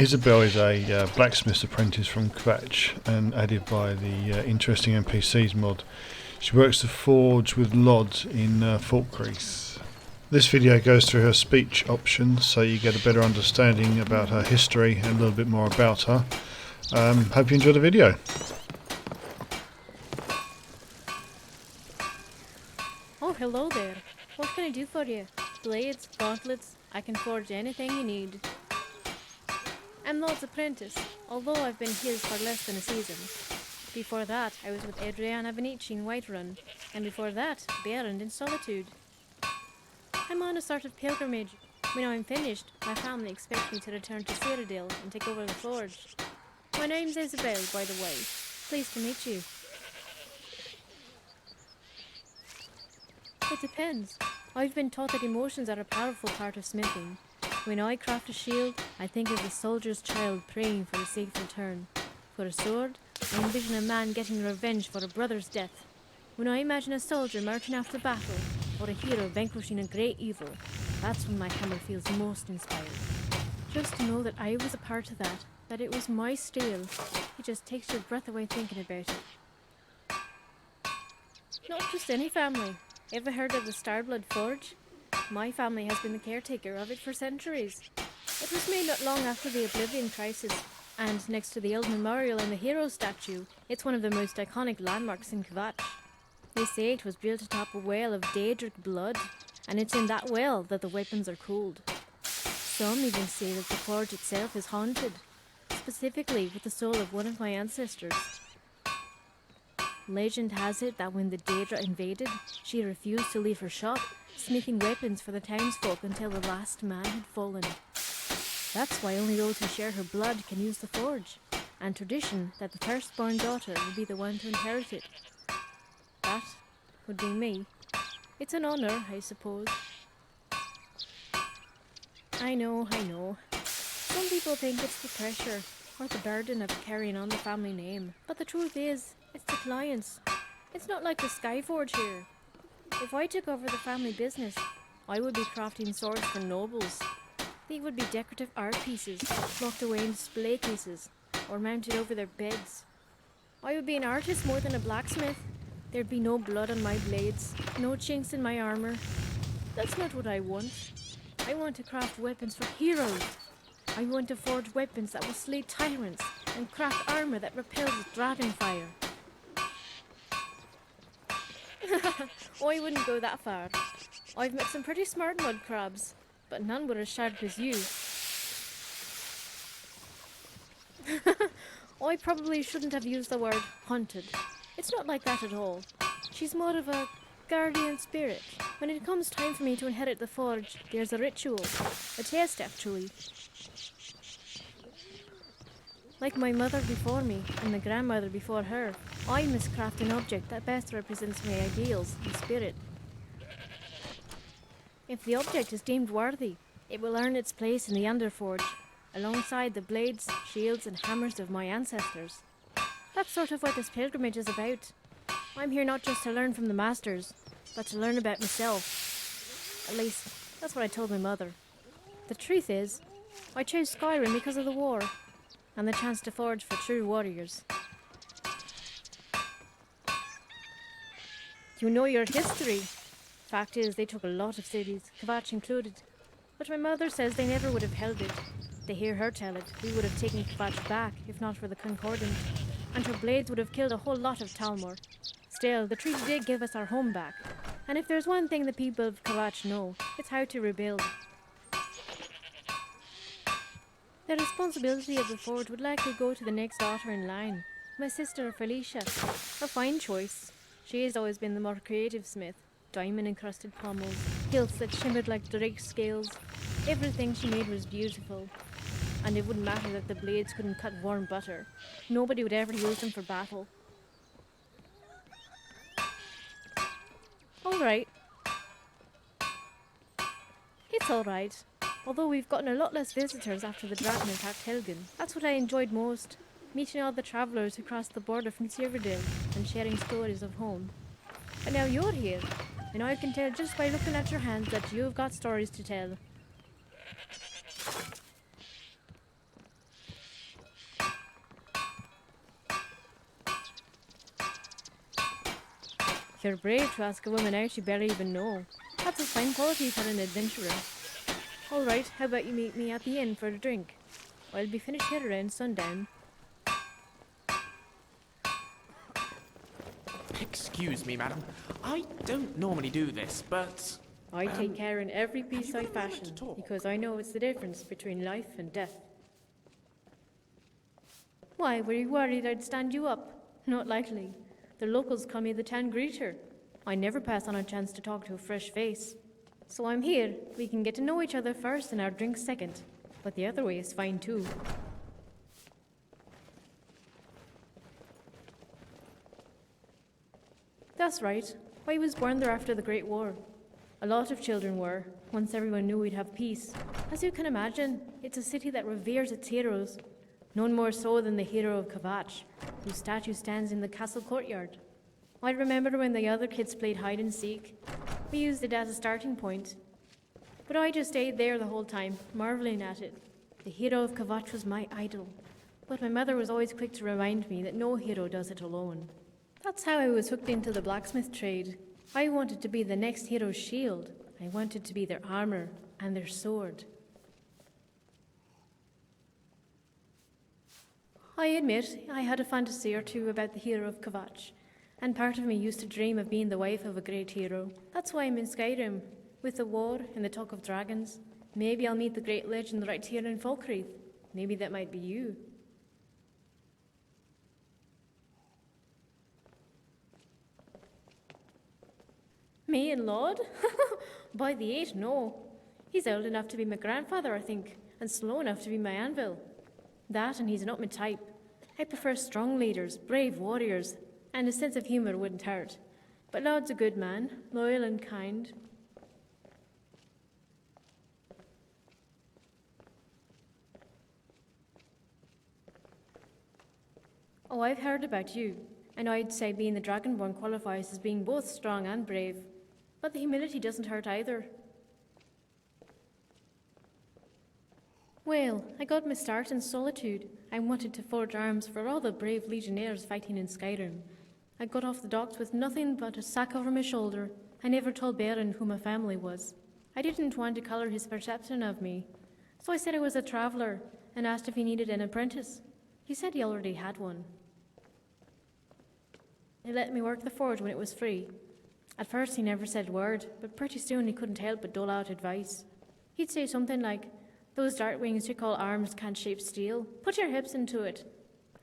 Isobel is a blacksmith's apprentice from Kvatch and added by the interesting NPCs mod. She works the forge with Lod in Fort Grease. This video goes through her speech options so you get a better understanding about her history and a little bit more about her. Hope you enjoy the video. Oh, hello there. What can I do for you? Blades, gauntlets, I can forge anything you need. I'm Lord's apprentice, although I've been his for less than a season. Before that, I was with Adriana Venici in Whiterun, and before that, Berend in Solitude. I'm on a sort of pilgrimage. When I'm finished, my family expects me to return to Cyrodiil and take over the forge. My name's Isobel, by the way. Pleased to meet you. It depends. I've been taught that emotions are a powerful part of smithing. When I craft a shield, I think of the soldier's child praying for a safe return. For a sword, I envision a man getting revenge for a brother's death. When I imagine a soldier marching after battle, or a hero vanquishing a great evil, that's when my hammer feels most inspired. Just to know that I was a part of that it was my steel, it just takes your breath away thinking about it. Not just any family. Ever heard of the Starblood Forge? My family has been the caretaker of it for centuries. It was made not long after the Oblivion Crisis, and next to the Eld Memorial and the Hero statue, it's one of the most iconic landmarks in Kvatch. They say it was built atop a well of Daedric blood, and it's in that well that the weapons are cooled. Some even say that the forge itself is haunted, specifically with the soul of one of my ancestors. Legend has it that when the Daedra invaded, she refused to leave her shop, smithing weapons for the townsfolk until the last man had fallen. That's why only those who share her blood can use the forge, and tradition that the firstborn daughter will be the one to inherit it. That would be me. It's an honour, I suppose. I know. Some people think it's the pressure or the burden of carrying on the family name, but the truth is, it's the clients. It's not like the Skyforge here. If I took over the family business, I would be crafting swords for nobles. They would be decorative art pieces, locked away in display cases, or mounted over their beds. I would be an artist more than a blacksmith. There'd be no blood on my blades, no chinks in my armour. That's not what I want. I want to craft weapons for heroes. I want to forge weapons that will slay tyrants and craft armour that repels dragon fire. I wouldn't go that far. I've met some pretty smart mud crabs, but none were as sharp as you. I probably shouldn't have used the word haunted. It's not like that at all. She's more of a guardian spirit. When it comes time for me to inherit the forge, there's a ritual. A test, actually. Like my mother before me and the grandmother before her, I must craft an object that best represents my ideals and spirit. If the object is deemed worthy, it will earn its place in the Underforge, alongside the blades, shields and hammers of my ancestors. That's sort of what this pilgrimage is about. I'm here not just to learn from the masters, but to learn about myself. At least, that's what I told my mother. The truth is, I chose Skyrim because of the war, and the chance to forge for true warriors. You know your history. Fact is, they took a lot of cities, Kvatch included. But my mother says they never would have held it. To hear her tell it, we would have taken Kvatch back, if not for the Concordant. And her blades would have killed a whole lot of Talmor. Still, the treaty did give us our home back. And if there's one thing the people of Kvatch know, it's how to rebuild. The responsibility of the forge would likely go to the next daughter in line, my sister Felicia. A fine choice. She has always been the more creative smith. Diamond-encrusted pommels, hilts that shimmered like drake scales. Everything she made was beautiful. And it wouldn't matter that the blades couldn't cut warm butter. Nobody would ever use them for battle. Alright. It's alright. Although we've gotten a lot less visitors after the dragon attacked Helgen. That's what I enjoyed most. Meeting all the travellers who crossed the border from Cyrodiil and sharing stories of home. But now you're here, and I can tell just by looking at your hands that you've got stories to tell. You're brave to ask a woman out you barely even know. That's a fine quality for an adventurer. Alright, how about you meet me at the inn for a drink? I'll be finished here around sundown. Excuse me, madam. I don't normally do this, but... I take care in every piece you got I a moment fashion, to talk? because I know it's the difference between life and death. Why, were you worried I'd stand you up? Not likely. The locals call me the town greeter. I never pass on a chance to talk to a fresh face. So I'm here. We can get to know each other first and our drinks second. But the other way is fine too. That's right. I was born there after the Great War. A lot of children were, once everyone knew we'd have peace. As you can imagine, it's a city that reveres its heroes. None more so than the hero of Kvatch, whose statue stands in the castle courtyard. I remember when the other kids played hide and seek. We used it as a starting point. But I just stayed there the whole time, marveling at it. The hero of Kvatch was my idol. But my mother was always quick to remind me that no hero does it alone. That's how I was hooked into the blacksmith trade. I wanted to be the next hero's shield. I wanted to be their armor and their sword. I admit I had a fantasy or two about the hero of Kvatch, and part of me used to dream of being the wife of a great hero. That's why I'm in Skyrim, with the war and the talk of dragons. Maybe I'll meet the great legend right here in Falkreath. Maybe that might be you. Me and Lord? By the 8, no. He's old enough to be my grandfather, I think, and slow enough to be my anvil. That, and he's not my type. I prefer strong leaders, brave warriors, and a sense of humour wouldn't hurt. But Lord's a good man, loyal and kind. Oh, I've heard about you, and I'd say being the Dragonborn qualifies as being both strong and brave. But the humility doesn't hurt either. Well, I got my start in solitude. I wanted to forge arms for all the brave legionnaires fighting in Skyrim. I got off the docks with nothing but a sack over my shoulder. I never told Baron who my family was. I didn't want to colour his perception of me. So I said I was a traveller and asked if he needed an apprentice. He said he already had one. He let me work the forge when it was free. At first he never said a word, but pretty soon he couldn't help but dole out advice. He'd say something like, "Those dart wings you call arms can't shape steel. Put your hips into it."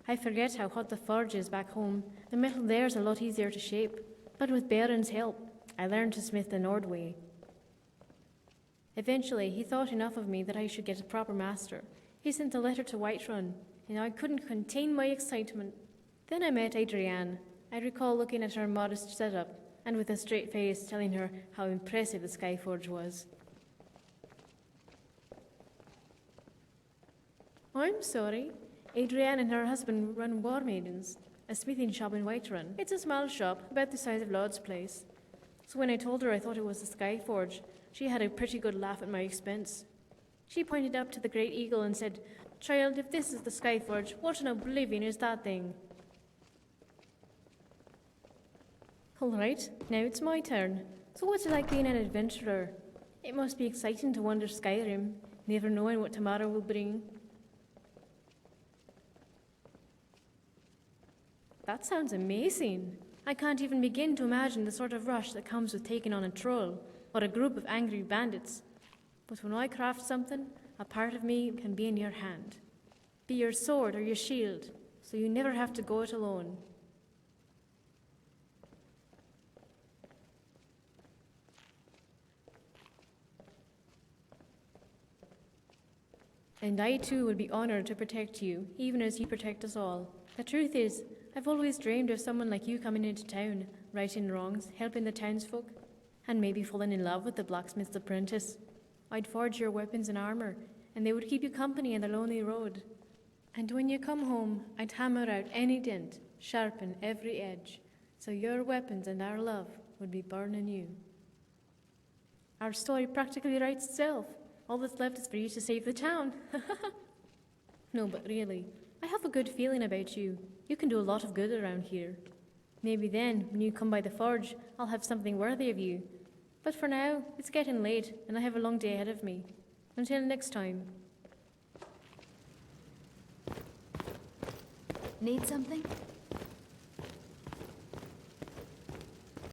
I forget how hot the forge is back home. The metal there's a lot easier to shape. But with Baron's help, I learned to smith the Nord way. Eventually, he thought enough of me that I should get a proper master. He sent a letter to Whiterun, and I couldn't contain my excitement. Then I met Adrienne. I recall looking at her modest setup, and with a straight face telling her how impressive the Skyforge was. I'm sorry. Adrienne and her husband run War Maidens, a smithing shop in Whiterun. It's a small shop, about the size of Lord's place. So when I told her I thought it was the Skyforge, she had a pretty good laugh at my expense. She pointed up to the great eagle and said, "Child, if this is the Skyforge, what in oblivion is that thing?" All right, now it's my turn. So what's it like being an adventurer? It must be exciting to wander Skyrim, never knowing what tomorrow will bring. That sounds amazing. I can't even begin to imagine the sort of rush that comes with taking on a troll or a group of angry bandits. But when I craft something, a part of me can be in your hand. Be your sword or your shield, so you never have to go it alone. And I too will be honoured to protect you, even as you protect us all. The truth is, I've always dreamed of someone like you coming into town, righting wrongs, helping the townsfolk, and maybe falling in love with the blacksmith's apprentice. I'd forge your weapons and armour, and they would keep you company on the lonely road. And when you come home, I'd hammer out any dent, sharpen every edge, so your weapons and our love would be burning you. Our story practically writes itself. All that's left is for you to save the town. No, but really, I have a good feeling about you. You can do a lot of good around here. Maybe then, when you come by the forge, I'll have something worthy of you. But for now, it's getting late, and I have a long day ahead of me. Until next time. Need something?